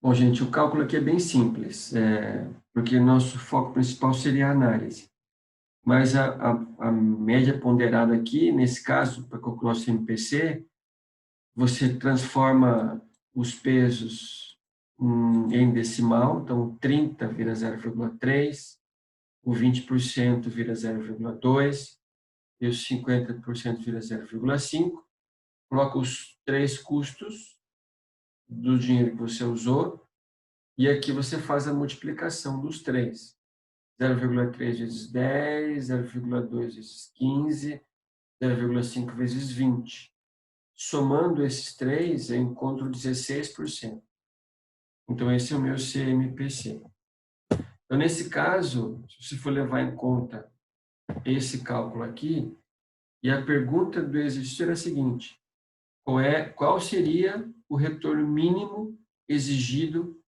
Bom, gente, o cálculo aqui é bem simples, porque nosso foco principal seria a análise. Mas a média ponderada aqui, nesse caso, para calcular o CMPC, você transforma os pesos em decimal, então 30 vira 0,3, o 20% vira 0,2 e os 50% vira 0,5. Coloca os três custos do dinheiro que você usou e aqui você faz a multiplicação dos três. 0,3 vezes 10, 0,2 vezes 15, 0,5 vezes 20. Somando esses três, eu encontro 16%. Então, esse é o meu CMPC. Então, nesse caso, se você for levar em conta esse cálculo aqui, e a pergunta do exercício era a seguinte: qual seria o retorno mínimo exigido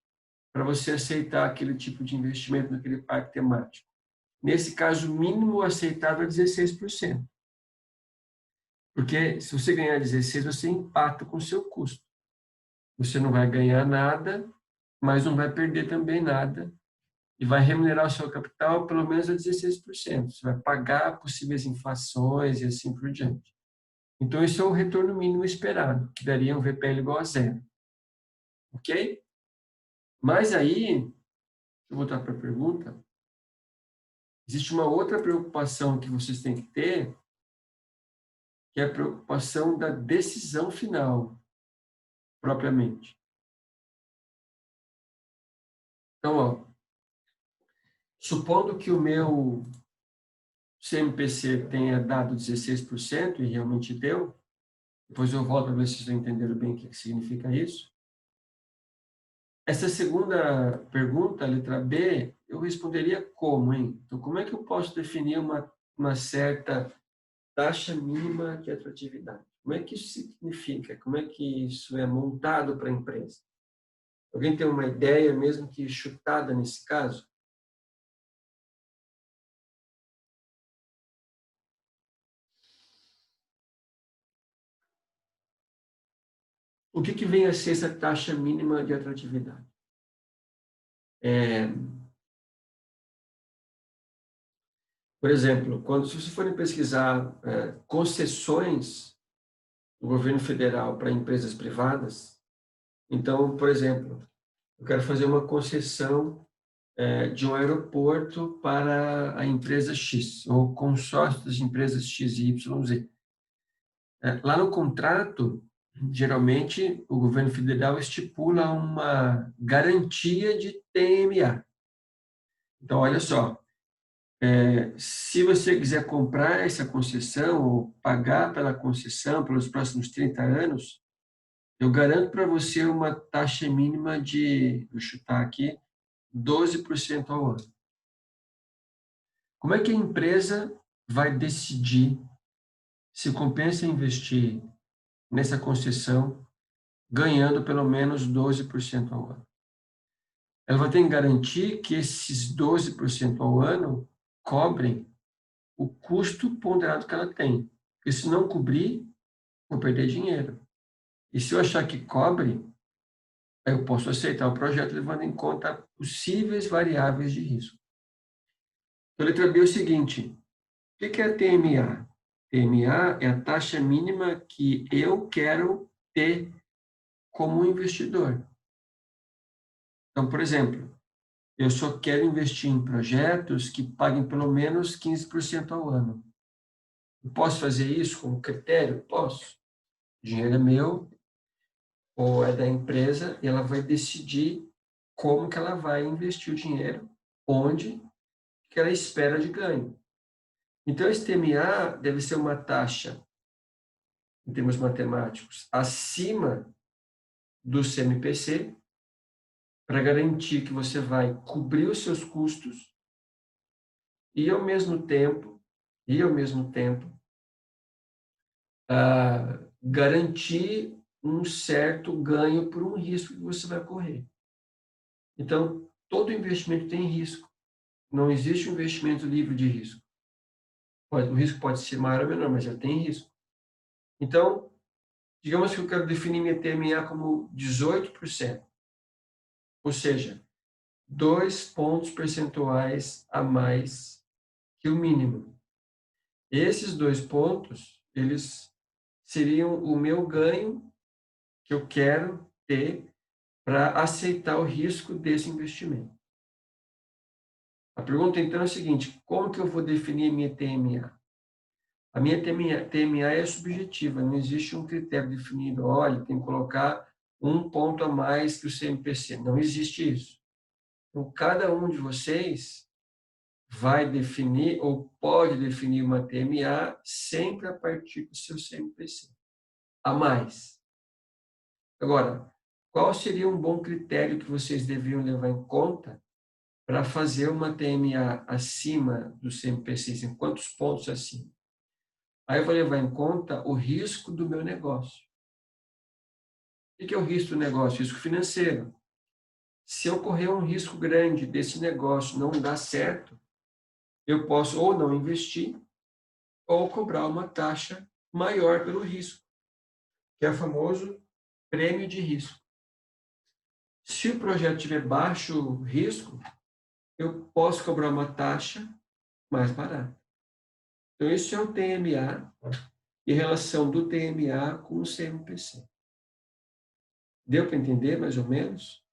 para você aceitar aquele tipo de investimento naquele parque temático? Nesse caso, o mínimo aceitado é 16%. Porque se você ganhar 16, você empata com o seu custo. Você não vai ganhar nada, mas não vai perder também nada. E vai remunerar o seu capital pelo menos a 16%. Você vai pagar possíveis inflações e assim por diante. Então, esse é o retorno mínimo esperado, que daria um VPL igual a zero. Ok? Mas aí, deixa eu voltar para a pergunta, existe uma outra preocupação que vocês têm que ter, que é a preocupação da decisão final, propriamente. Então, ó, supondo que o meu CMPC tenha dado 16%, e realmente deu, depois eu volto para ver se vocês entenderam bem o que significa isso. Essa segunda pergunta, a letra B, eu responderia como, hein? Então, como é que eu posso definir uma certa taxa mínima de atratividade? Como é que isso significa? Como é que isso é montado para a empresa? Alguém tem uma ideia, mesmo que chutada nesse caso? O que vem a ser essa taxa mínima de atratividade? É, por exemplo, se vocês forem pesquisar concessões do governo federal para empresas privadas, então, por exemplo, eu quero fazer uma concessão de um aeroporto para a empresa X, ou consórcio das empresas X e YZ. Lá no contrato, geralmente, o governo federal estipula uma garantia de TMA. Então, olha só, se você quiser comprar essa concessão ou pagar pela concessão pelos próximos 30 anos, eu garanto para você uma taxa mínima de, vou chutar aqui, 12% ao ano. Como é que a empresa vai decidir se compensa investir nessa concessão ganhando pelo menos 12% ao ano? Ela vai ter que garantir que esses 12% ao ano cobrem o custo ponderado que ela tem. Porque se não cobrir, vou perder dinheiro. E se eu achar que cobre, aí eu posso aceitar o projeto levando em conta possíveis variáveis de risco. Então, a letra B é o seguinte: o que é a TMA? TMA é a taxa mínima que eu quero ter como investidor. Então, por exemplo, eu só quero investir em projetos que paguem pelo menos 15% ao ano. Eu posso fazer isso como critério? Posso. O dinheiro é meu ou é da empresa e ela vai decidir como que ela vai investir o dinheiro, onde que ela espera de ganho. Então, esse TMA deve ser uma taxa, em termos matemáticos, acima do CMPC, para garantir que você vai cobrir os seus custos e, ao mesmo tempo, garantir um certo ganho por um risco que você vai correr. Então, todo investimento tem risco. Não existe um investimento livre de risco. O risco pode ser maior ou menor, mas já tem risco. Então, digamos que eu quero definir minha TMA como 18%. ou seja, 2 pontos percentuais a mais que o mínimo. Esses 2 pontos, eles seriam o meu ganho que eu quero ter para aceitar o risco desse investimento. A pergunta, então, é a seguinte: como que eu vou definir minha TMA? A minha TMA é subjetiva, não existe um critério definido. Olha, tem que colocar 1 ponto a mais que o CMPC. Não existe isso. Então, cada um de vocês vai definir ou pode definir uma TMA sempre a partir do seu CMPC. A mais. Agora, qual seria um bom critério que vocês deveriam levar em conta para fazer uma TMA acima do CMPC? Em quantos pontos acima? Aí eu vou levar em conta o risco do meu negócio. O que é o risco do negócio? Risco financeiro. Se ocorrer um risco grande desse negócio não dar certo, eu posso ou não investir ou cobrar uma taxa maior pelo risco, que é o famoso prêmio de risco. Se o projeto tiver baixo risco, eu posso cobrar uma taxa mais barata. Então, isso é o TMA e relação do TMA com o CMPC. Deu para entender, mais ou menos?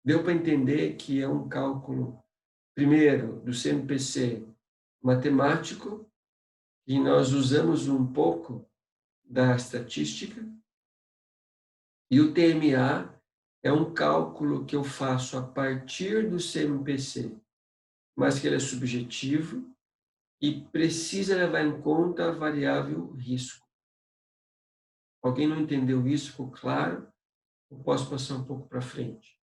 Deu para entender que é um cálculo, primeiro, do CMPC matemático, e nós usamos um pouco da estatística, e o TMA é um cálculo que eu faço a partir do CMPC, mas que ele é subjetivo e precisa levar em conta a variável risco. Alguém não entendeu isso? Ficou claro? Eu posso passar um pouco para frente.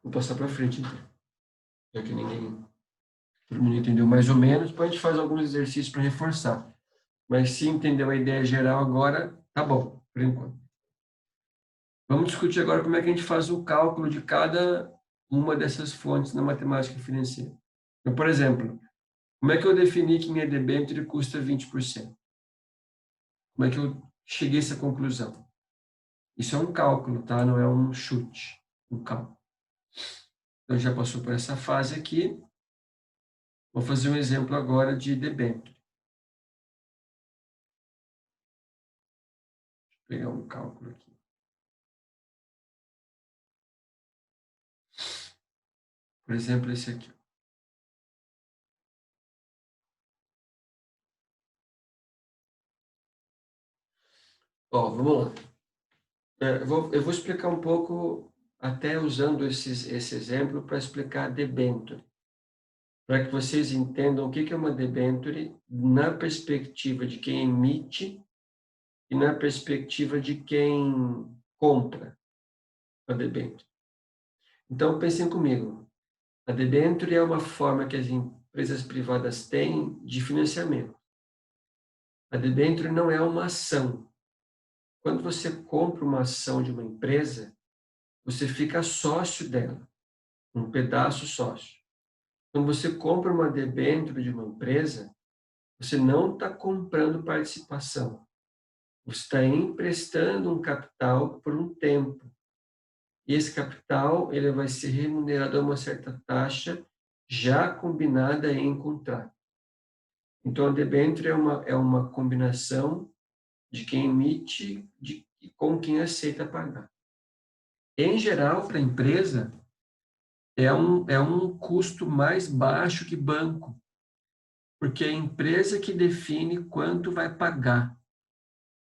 Vou passar para frente, então. Já que todo mundo entendeu mais ou menos, depois a gente faz alguns exercícios para reforçar. Mas se entendeu a ideia geral agora, tá bom, por enquanto. Vamos discutir agora como é que a gente faz o cálculo de cada uma dessas fontes na matemática financeira. Então, por exemplo, como é que eu defini que minha debênture custa 20%? Como é que eu cheguei a essa conclusão? Isso é um cálculo, tá? Não é um chute, um cálculo. Então, já passou por essa fase aqui. Vou fazer um exemplo agora de debênture. Vou pegar um cálculo aqui. Por exemplo, esse aqui. Ó, vamos lá. Eu vou explicar um pouco, até usando esse exemplo, para explicar a debênture, para que vocês entendam o que é uma debênture na perspectiva de quem emite e na perspectiva de quem compra a debênture. Então, pensem comigo. A debênture é uma forma que as empresas privadas têm de financiamento. A debênture não é uma ação. Quando você compra uma ação de uma empresa, você fica sócio dela, um pedaço sócio. Quando você compra uma debênture de uma empresa, você não está comprando participação. Você está emprestando um capital por um tempo. E esse capital ele vai ser remunerado a uma certa taxa já combinada em contrato. Então, a debênture é uma combinação de quem emite com quem aceita pagar. Em geral, para a empresa, é um custo mais baixo que banco, porque é a empresa que define quanto vai pagar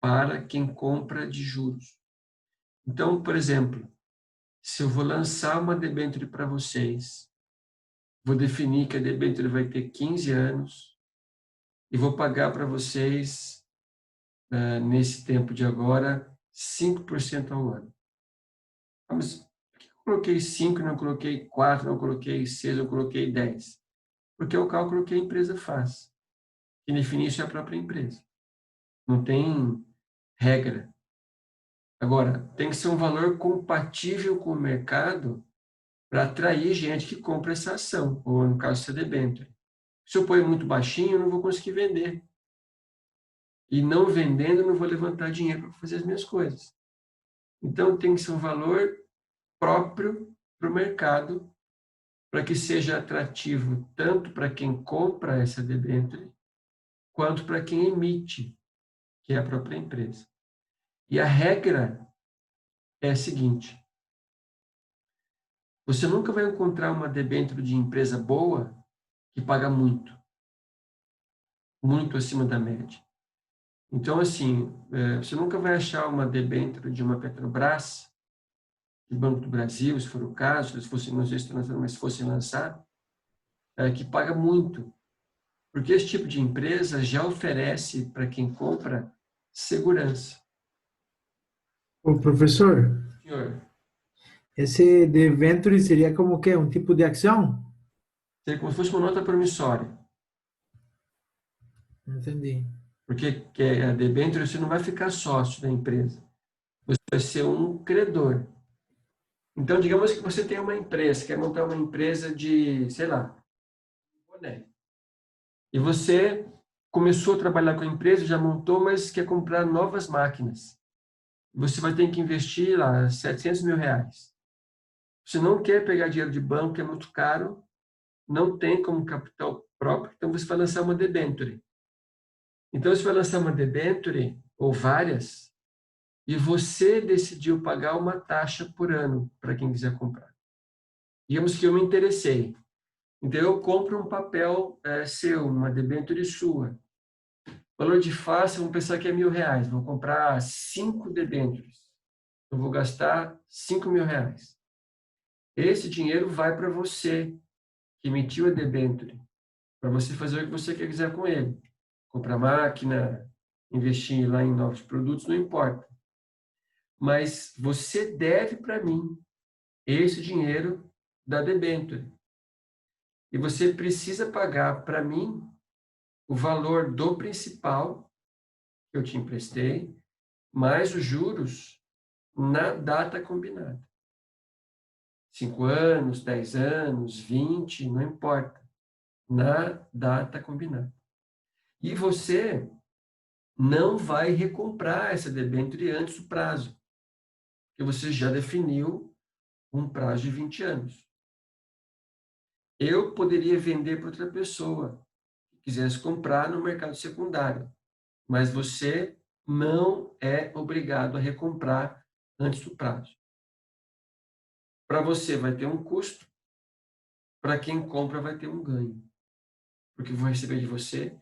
para quem compra de juros. Então, por exemplo, se eu vou lançar uma debênture para vocês, vou definir que a debênture vai ter 15 anos e vou pagar para vocês, nesse tempo de agora, 5% ao ano. Ah, mas por que eu coloquei 5, não coloquei 4, não coloquei 6, eu coloquei 10? Porque é o cálculo que a empresa faz. Quem define isso é a própria empresa. Não tem regra. Agora, tem que ser um valor compatível com o mercado para atrair gente que compra essa ação, ou no caso, essa debênture. Se eu ponho muito baixinho, eu não vou conseguir vender. E não vendendo, eu não vou levantar dinheiro para fazer as minhas coisas. Então, tem que ser um valor próprio para o mercado, para que seja atrativo tanto para quem compra essa debênture, quanto para quem emite, que é a própria empresa. E a regra é a seguinte: você nunca vai encontrar uma debênture de empresa boa que paga muito, muito acima da média. Então, assim, você nunca vai achar uma debênture de uma Petrobras, do Banco do Brasil, se for o caso, se eles fossem, não sei se estão lançando, mas se fossem lançar, que paga muito. Porque esse tipo de empresa já oferece para quem compra segurança. Ô, professor, Senhor, esse debenture seria como que um tipo de ação? seria como se fosse uma nota promissória. Entendi. Porque que a debênture você não vai ficar sócio da empresa. Você vai ser um credor. Então, digamos que você tem uma empresa, quer montar uma empresa de, sei lá, boné. E você começou a trabalhar com a empresa, já montou, mas quer comprar novas máquinas. Você vai ter que investir lá R$ 700.000. Você não quer pegar dinheiro de banco, que é muito caro, não tem como capital próprio, então você vai lançar uma debênture. Então, você vai lançar uma debênture, ou várias, e você decidiu pagar uma taxa por ano para quem quiser comprar. Digamos que eu me interessei. Então, eu compro um papel seu, uma debênture sua. Valor de face, vamos pensar que é R$ 1.000. Vou comprar 5 debêntures. Eu vou gastar R$ 5.000. Esse dinheiro vai para você, que emitiu a debênture, para você fazer o que você quiser com ele. Comprar máquina, investir lá em novos produtos, não importa. Mas você deve para mim esse dinheiro da debênture. E você precisa pagar para mim o valor do principal que eu te emprestei, mais os juros na data combinada. 5 anos, 10 anos, 20, não importa. Na data combinada. E você não vai recomprar essa debênture antes do prazo, porque você já definiu um prazo de 20 anos. Eu poderia vender para outra pessoa que quisesse comprar no mercado secundário, mas você não é obrigado a recomprar antes do prazo. Para você vai ter um custo, para quem compra vai ter um ganho, porque vou receber de você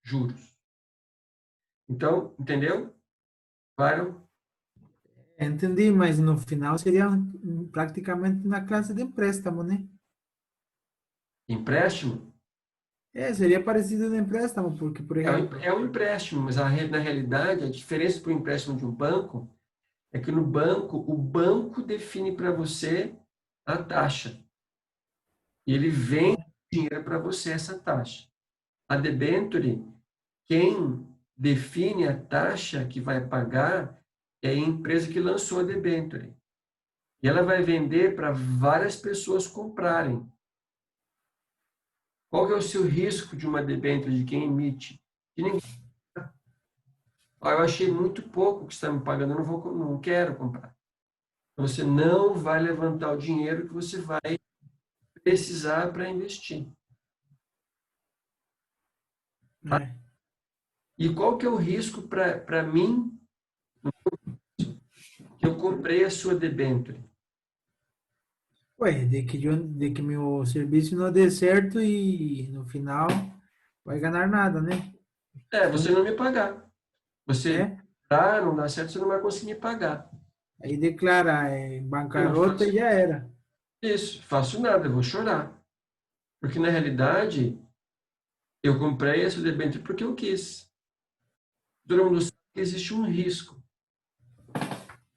juros. Então, entendeu? Claro? Entendi, mas no final seria praticamente na classe de empréstamo, né? Empréstimo Seria parecido no empréstamo, porque, por exemplo, é um empréstimo, mas na realidade a diferença para o empréstimo de um banco é que no banco, o banco define para você a taxa. E ele vende dinheiro para você essa taxa. A debênture, quem define a taxa que vai pagar é a empresa que lançou a debênture. E ela vai vender para várias pessoas comprarem. Qual que é o seu risco de uma debênture de quem emite? De ninguém. Eu achei muito pouco que você está me pagando, eu não quero comprar. Você não vai levantar o dinheiro que você vai precisar para investir. é, E qual que é o risco para mim que eu comprei a sua debênture? de que meu serviço não dê certo e no final vai ganhar nada, né? Você não me pagar. Você É, não dá certo, você não vai conseguir me pagar. aí declara Eu não bancarrota e faço já era. isso, faço nada, eu vou chorar. Porque na realidade, eu comprei essa debênture porque eu quis. Todo mundo sabe que existe um risco.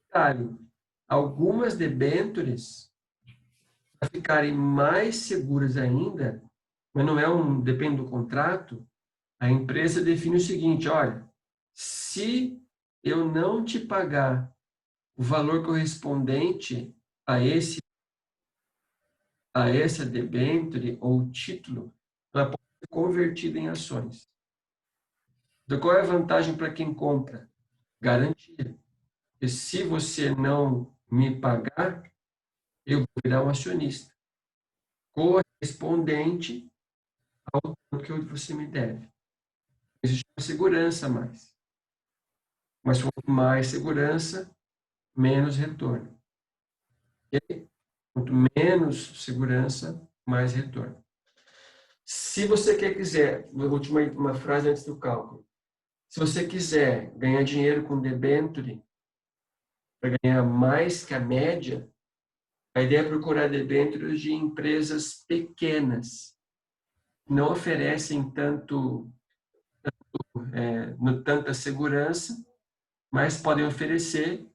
Detalhe, algumas debêntures, para ficarem mais seguras ainda, mas não é depende do contrato, a empresa define o seguinte: olha, se eu não te pagar o valor correspondente a esse a essa debênture ou título, ela pode convertido em ações. Então, qual é a vantagem para quem compra? Garantia. E se você não me pagar, eu vou virar um acionista correspondente ao que você me deve. Existe uma segurança a mais. Mas quanto mais segurança, menos retorno. Okay? Quanto menos segurança, mais retorno. Se você quiser, uma frase antes do cálculo. Se você quiser ganhar dinheiro com debênture, para ganhar mais que a média, a ideia é procurar debêntures de empresas pequenas, que não oferecem tanta segurança, mas podem oferecer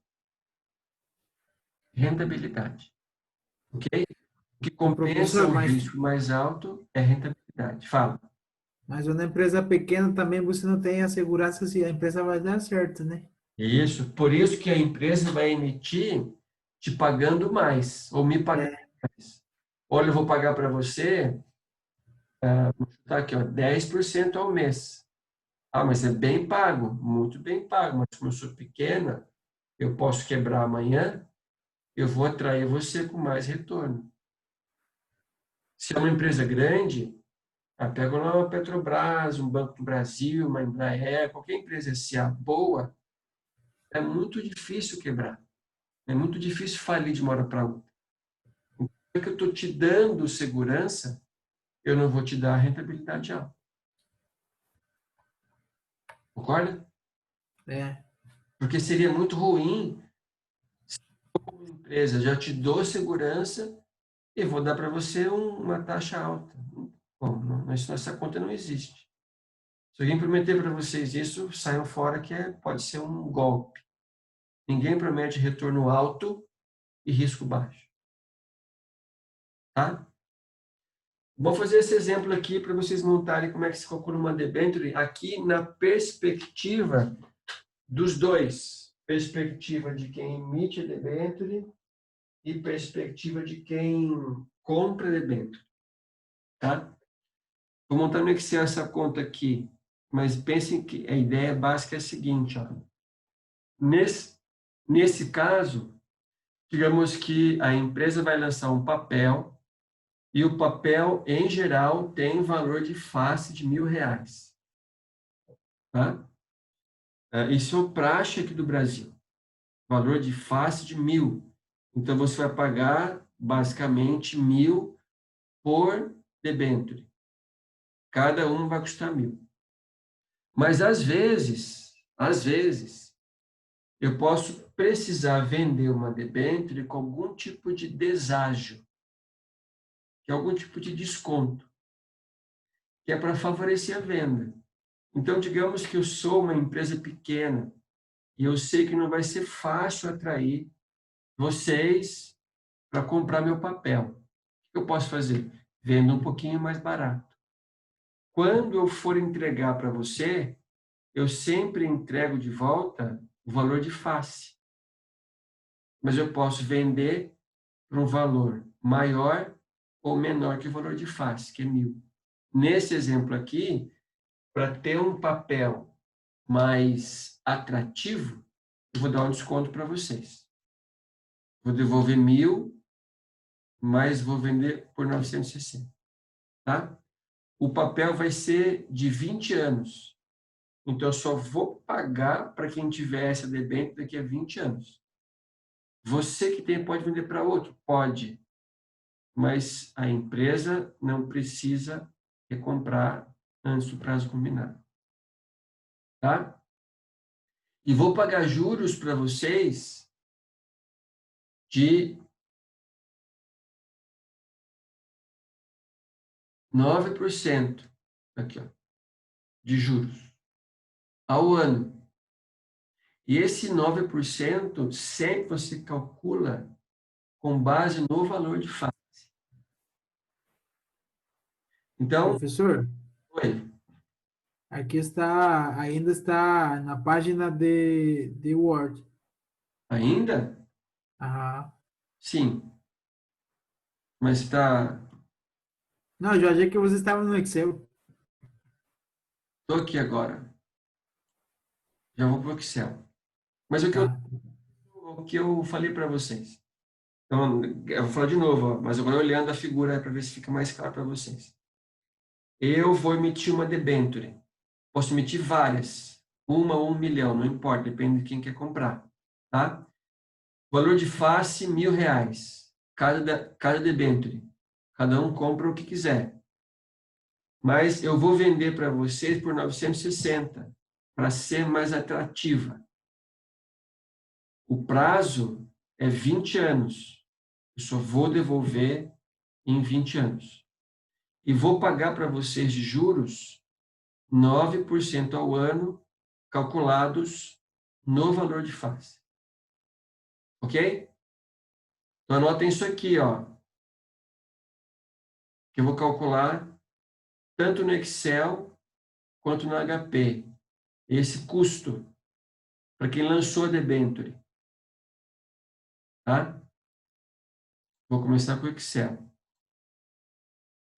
rentabilidade. Ok? O que Ô, compensa professor, o risco mais alto é rentabilidade. Fala. mas uma empresa pequena também você não tem a segurança se a empresa vai dar certo, né? Isso. Por isso que a empresa vai emitir te pagando mais, ou me pagando É, mais. Olha, eu vou pagar para você, vou chutar aqui, ó, 10% ao mês. Ah, mas é bem pago, muito bem pago, mas como eu sou pequena, eu posso quebrar amanhã, eu vou atrair você com mais retorno. Se é uma empresa grande, pega lá uma Petrobras, um Banco do Brasil, uma Embraer, qualquer empresa SA boa, é muito difícil quebrar. É muito difícil falir de uma hora para outra. Então, é que eu estou te dando segurança, eu não vou te dar rentabilidade alta. Concorda? é. Porque seria muito ruim se eu, como empresa, já te dou segurança e vou dar para você uma taxa alta. Bom, essa conta não existe. Se alguém prometer para vocês isso, saiam fora que pode ser um golpe. Ninguém promete retorno alto e risco baixo. Tá? Vou fazer esse exemplo aqui para vocês montarem como é que se calcula uma debênture aqui na perspectiva dos dois. Perspectiva de quem emite a debênture e perspectiva de quem compra a debênture. Tá? Vou montar no Excel essa conta aqui, mas pensem que a ideia básica é a seguinte. Ó. Nesse caso, digamos que a empresa vai lançar um papel e o papel, em geral, tem valor de face de R$ 1.000. Tá? Isso é o praxe aqui do Brasil. Valor de face de 1.000. Então, você vai pagar, basicamente, 1.000 por debênture. Cada um vai custar 1.000. Mas, às vezes, eu posso precisar vender uma debênture com algum tipo de deságio, que é algum tipo de desconto, que é para favorecer a venda. Então, digamos que eu sou uma empresa pequena e eu sei que não vai ser fácil atrair vocês para comprar meu papel. O que eu posso fazer? Vendo um pouquinho mais barato. Quando eu for entregar para você, eu sempre entrego de volta o valor de face. Mas eu posso vender por um valor maior ou menor que o valor de face, que é 1.000. Nesse exemplo aqui, para ter um papel mais atrativo, eu vou dar um desconto para vocês. Vou devolver 1.000, mas vou vender por 960, tá? O papel vai ser de 20 anos. Então, eu só vou pagar para quem tiver essa debênture daqui a 20 anos. Você que tem pode vender para outro? Pode. Mas a empresa não precisa recomprar antes do prazo combinado. Tá? E vou pagar juros para vocês de 9% aqui, ó, de juros ao ano. E esse 9% sempre você calcula com base no valor de face. Então, Professor, oi, aqui está, ainda está na página de Word. ainda? Aham. Sim, mas está... Não, eu já achei que você estava no Excel. Estou aqui agora. Já vou para o Excel. Mas Tá. o que eu falei para vocês. Então, eu vou falar de novo, ó, mas agora olhando a figura para ver se fica mais claro para vocês. Eu vou emitir uma debênture. Posso emitir várias. Uma ou 1 milhão, não importa, depende de quem quer comprar. Tá? Valor de face, R$ 1.000. Cada debênture. Cada um compra o que quiser. Mas eu vou vender para vocês por 960, para ser mais atrativa. O prazo é 20 anos. Eu só vou devolver em 20 anos. E vou pagar para vocês de juros 9% ao ano, calculados no valor de face. Ok? Então, anotem isso aqui, ó, que eu vou calcular tanto no Excel quanto no HP. Esse custo para quem lançou a debênture. Tá? Vou começar com o Excel.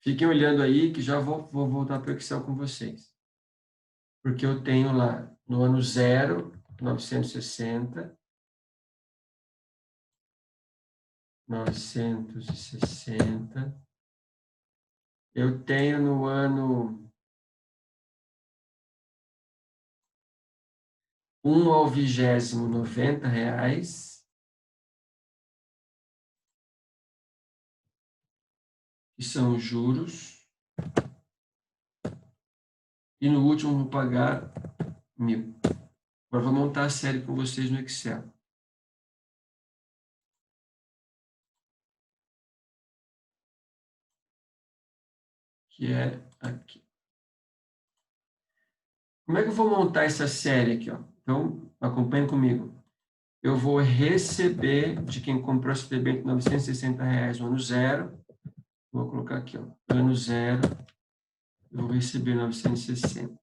Fiquem olhando aí que já vou voltar para o Excel com vocês. Porque eu tenho lá, no ano 0, 960, 960. Eu tenho no ano 1 ao 20º, R$ 90, que são os juros. E no último vou pagar 1.000. Agora vou montar a série com vocês no Excel. Que é aqui. Como é que eu vou montar essa série aqui, ó? Então, acompanhe comigo. Eu vou receber de quem comprou esse debênture R$ 960 no ano 0. Vou colocar aqui, ó. Ano 0, eu vou receber 960.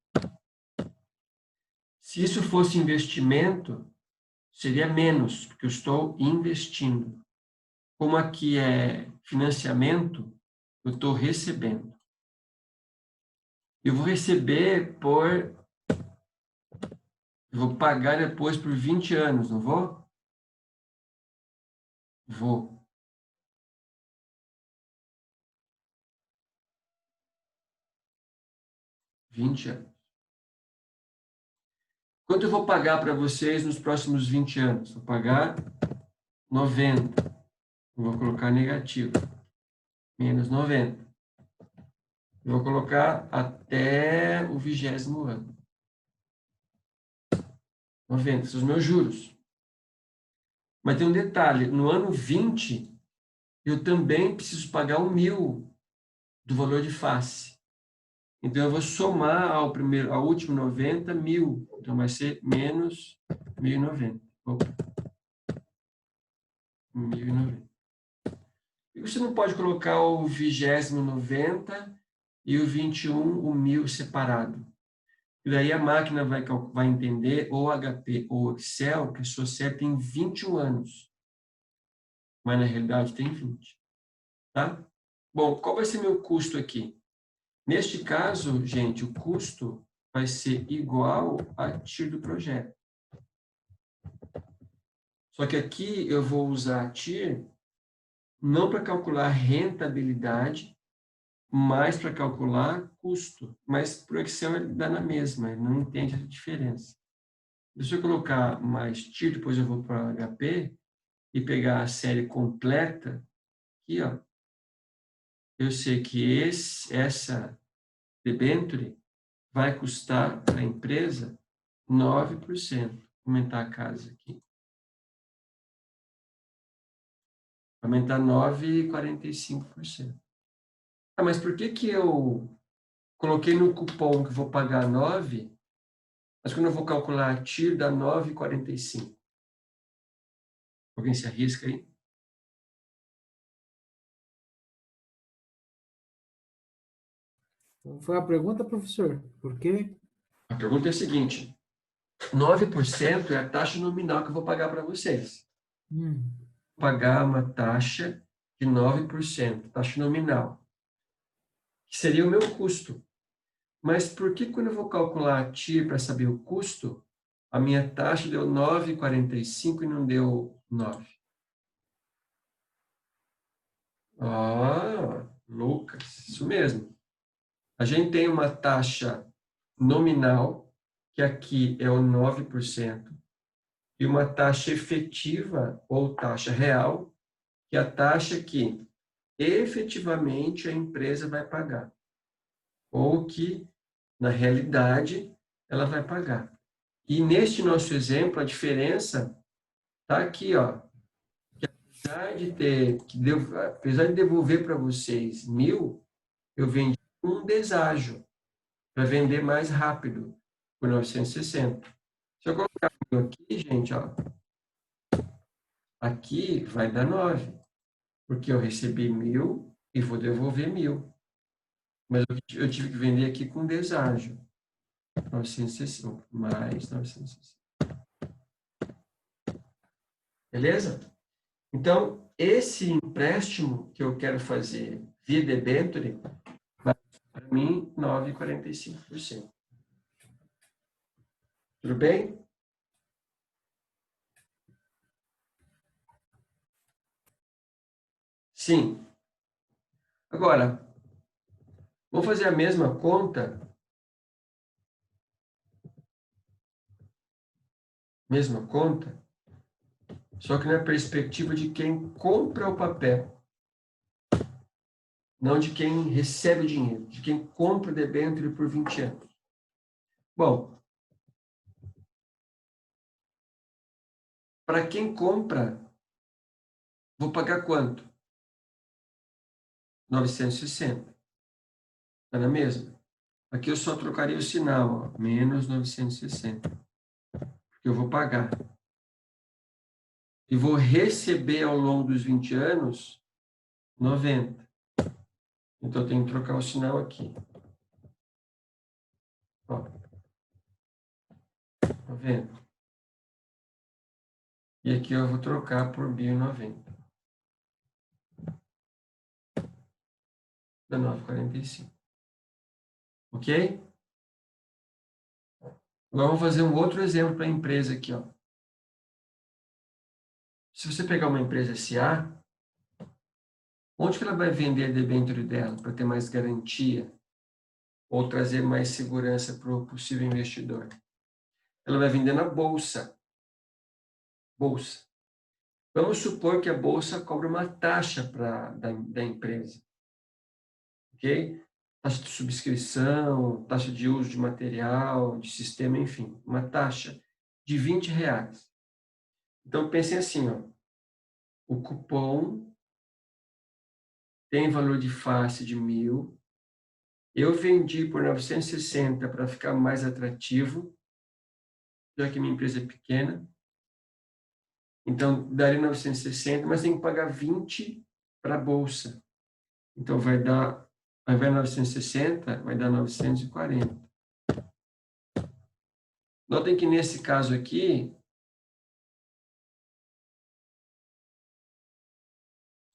Se isso fosse investimento, seria menos, porque eu estou investindo. Como aqui é financiamento, eu estou recebendo. Eu vou receber por... Eu vou pagar depois por 20 anos, não vou? Vou. Vinte anos. Quanto eu vou pagar para vocês nos próximos 20 anos? Vou pagar 90. Eu vou colocar negativo. Menos 90. Eu vou colocar até o 20º ano. 90, são os meus juros. Mas tem um detalhe, no ano 20, eu também preciso pagar 1.000 do valor de face. Então, eu vou somar ao último 90, 1.000. Então, vai ser menos 1.090. Opa. 1.090. E você não pode colocar o 20º 90 e o 21, o 1.000 separado. E daí a máquina vai entender, ou HP ou Excel, que a sua série tem 21 anos. Mas na realidade tem 20. Tá? Bom, qual vai ser meu custo aqui? Neste caso, gente, o custo vai ser igual a TIR do projeto. Só que aqui eu vou usar a TIR não para calcular rentabilidade, mas para calcular custo. Mas para o Excel ele dá na mesma, ele não entende a diferença. Se eu colocar mais TIR, depois eu vou para HP e pegar a série completa, aqui, ó, eu sei que essa debênture vai custar para a empresa 9%. Vou aumentar a casa aqui. Aumentar 9,45%. Ah, mas por que que eu coloquei no cupom que vou pagar 9, mas quando eu vou calcular a TIR dá 9,45? Alguém se arrisca aí? Então, foi a pergunta, professor? Por quê? A pergunta é a seguinte: 9% é a taxa nominal que eu vou pagar para vocês. Hum, Vou pagar uma taxa de 9%, taxa nominal, que seria o meu custo. Mas por que quando eu vou calcular a TIR para saber o custo, a minha taxa deu 9,45 e não deu 9? Ah, Lucas, isso mesmo. A gente tem uma taxa nominal, que aqui é o 9%, e uma taxa efetiva, ou taxa real, que é a taxa que efetivamente a empresa vai pagar, ou que, na realidade, ela vai pagar. E neste nosso exemplo, a diferença está aqui, ó. Apesar de devolver para vocês 1.000, eu vendi um deságio para vender mais rápido, por 960. Se eu colocar 1.000 aqui, gente, ó, aqui vai dar 9, porque eu recebi 1.000 e vou devolver 1.000. Mas eu tive que vender aqui com deságio. 960 mais 960. Beleza? Então, esse empréstimo que eu quero fazer via debênture, vai para mim 9,45%. Tudo bem? Sim. Agora, vamos fazer a mesma conta. Mesma conta, só que na perspectiva de quem compra o papel, não de quem recebe o dinheiro, de quem compra o debênture por 20 anos. Bom, para quem compra, vou pagar quanto? 960. Está na mesma? Aqui eu só trocaria o sinal, ó, menos 960, porque eu vou pagar. E vou receber ao longo dos 20 anos 90. Então, eu tenho que trocar o sinal aqui. Ó, tá vendo? E aqui eu vou trocar por 1.090. Da 9,45. Ok? Agora vamos fazer um outro exemplo para a empresa aqui, ó. Se você pegar uma empresa SA, onde que ela vai vender a debênture dela para ter mais garantia ou trazer mais segurança para o possível investidor? Ela vai vender na bolsa. Bolsa. Vamos supor que a bolsa cobra uma taxa da empresa. Ok? Taxa de subscrição, taxa de uso de material, de sistema, enfim, uma taxa de R$ 20. Então, pensem assim, ó, o cupom tem valor de face de 1.000, eu vendi por 960 para ficar mais atrativo, já que minha empresa é pequena, então daria 960, mas tem que pagar 20 para a bolsa. Então vai dar, ao invés de 960, vai dar 940. Notem que nesse caso aqui,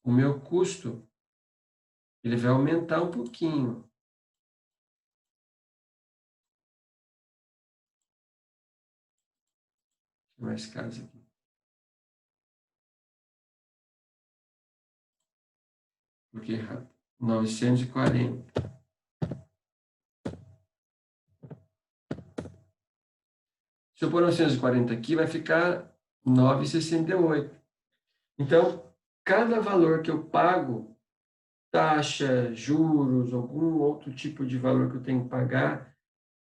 o meu custo ele vai aumentar um pouquinho. Mais caso aqui. Porque 940. Se eu pôr 940 aqui, vai ficar 9,68. Então, cada valor que eu pago, taxa, juros, algum outro tipo de valor que eu tenho que pagar,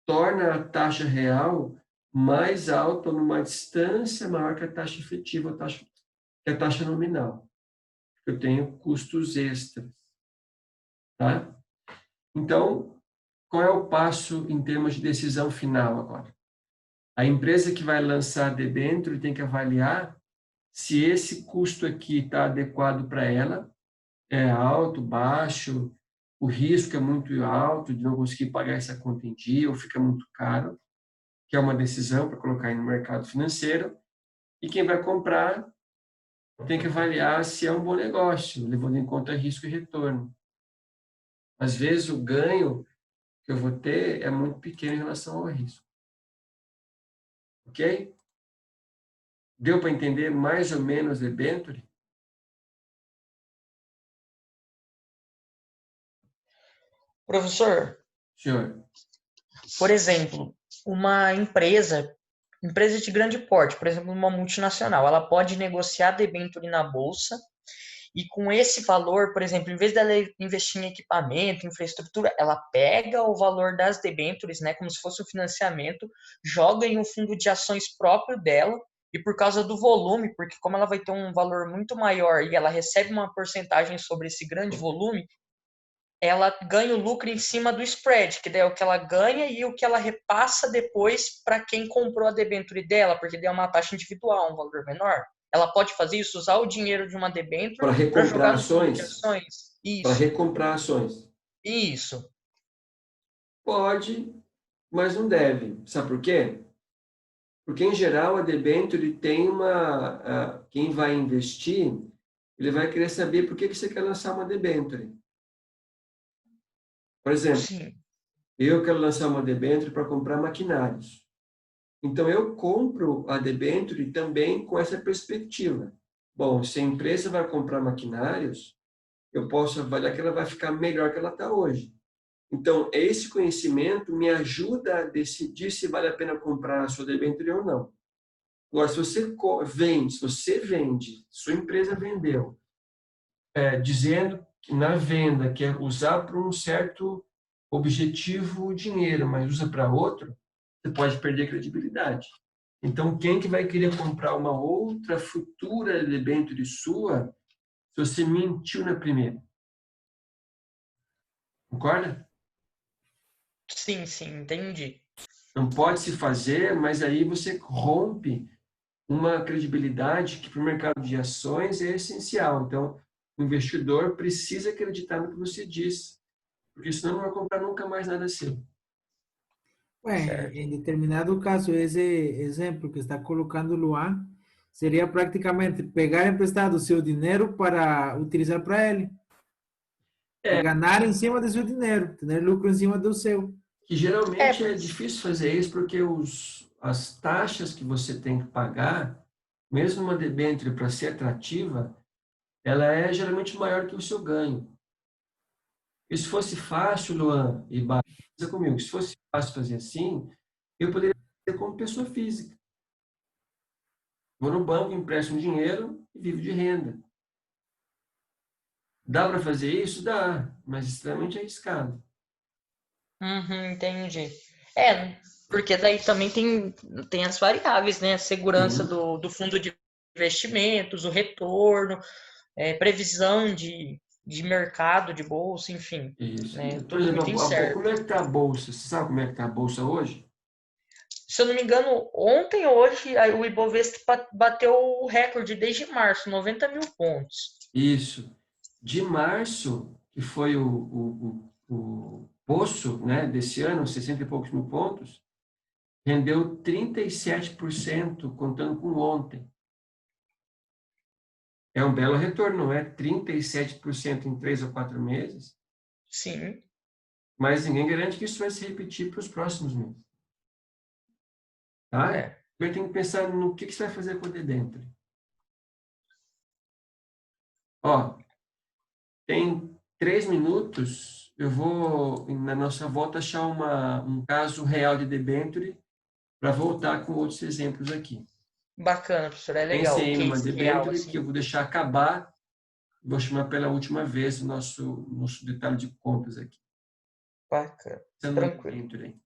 torna a taxa real mais alta numa distância maior que a taxa efetiva, que a taxa nominal. Eu tenho custos extras. Tá? Então, qual é o passo em termos de decisão final agora? A empresa que vai lançar a debênture tem que avaliar se esse custo aqui está adequado para ela, é alto, baixo, o risco é muito alto de não conseguir pagar essa conta em dia ou fica muito caro, que é uma decisão para colocar no mercado financeiro, e quem vai comprar tem que avaliar se é um bom negócio, levando em conta risco e retorno. Às vezes o ganho que eu vou ter é muito pequeno em relação ao risco. Ok? Deu para entender mais ou menos debênture? Professor, Senhor, por exemplo, uma empresa de grande porte, por exemplo, uma multinacional, ela pode negociar debênture na bolsa e com esse valor, por exemplo, em vez dela investir em equipamento, infraestrutura, ela pega o valor das debêntures, né, como se fosse um financiamento, joga em um fundo de ações próprio dela e por causa do volume, porque como ela vai ter um valor muito maior e ela recebe uma porcentagem sobre esse grande volume, ela ganha o lucro em cima do spread, que daí é o que ela ganha e o que ela repassa depois para quem comprou a debênture dela, porque daí é uma taxa individual, um valor menor. Ela pode fazer isso, usar o dinheiro de uma debênture para para recomprar jogar no fundo de ações? ações. Para Isso, recomprar ações. isso. Pode, mas não deve. Sabe por quê? Porque, em geral, a debênture tem uma... Quem vai investir, ele vai querer saber por que você quer lançar uma debênture. Por exemplo, Sim. eu quero lançar uma debênture para comprar maquinários. Então, eu compro a debênture também com essa perspectiva. Bom, se a empresa vai comprar maquinários, eu posso avaliar que ela vai ficar melhor que ela está hoje. Então, esse conhecimento me ajuda a decidir se vale a pena comprar a sua debênture ou não. Agora, se você vende, sua empresa vendeu, dizendo que na venda quer usar para um certo objetivo o dinheiro, mas usa para outro, você pode perder credibilidade. Então, quem que vai querer comprar uma outra futura debênture sua se você mentiu na primeira? Concorda? Sim, sim, entendi. Não pode se fazer, mas aí você rompe uma credibilidade que para o mercado de ações é essencial. Então, o investidor precisa acreditar no que você diz, porque senão não vai comprar nunca mais nada seu. Ué, Certo. em determinado caso, esse exemplo que está colocando o Luan seria praticamente pegar emprestado o seu dinheiro para utilizar para ele e É, ganhar em cima do seu dinheiro, ter lucro em cima do seu. que É, geralmente é porque difícil fazer isso porque as taxas que você tem que pagar, mesmo uma debênture para ser atrativa, ela é geralmente maior que o seu ganho. E se fosse fácil, Luan e Bárbara, pensa comigo, se fosse fácil fazer assim, eu poderia fazer como pessoa física. Vou no banco, empresto um dinheiro e vivo de renda. Dá para fazer isso? Dá, mas extremamente arriscado. uhum, entendi. É, porque daí também tem as variáveis, né? A segurança Sim, do fundo de investimentos, o retorno, previsão de mercado, de bolsa, enfim, isso. né? Por Tudo exemplo, muito como incerto. é que está a bolsa? Você sabe como é que está a bolsa hoje? Se eu não me engano, ontem, hoje, aí o Ibovespa bateu o recorde desde março, 90 mil pontos. Isso. De março, que foi o poço, né, desse ano, 60 e poucos mil pontos, rendeu 37% contando com ontem. É um belo retorno, não é? 37% em 3 ou 4 meses, Sim, mas ninguém garante que isso vai se repetir para os próximos meses. Tá? é. Eu tenho que pensar no que você vai fazer com o debênture. Ó, tem 3 minutos, eu vou, na nossa volta, achar um caso real de debênture para voltar com outros exemplos aqui. Bacana, professor, é legal. Pensem O aí numa case real, debênture que assim. eu vou deixar acabar, vou chamar pela última vez o nosso detalhe de contas aqui. Bacana, Pensando numa tranquilo. debênture aí.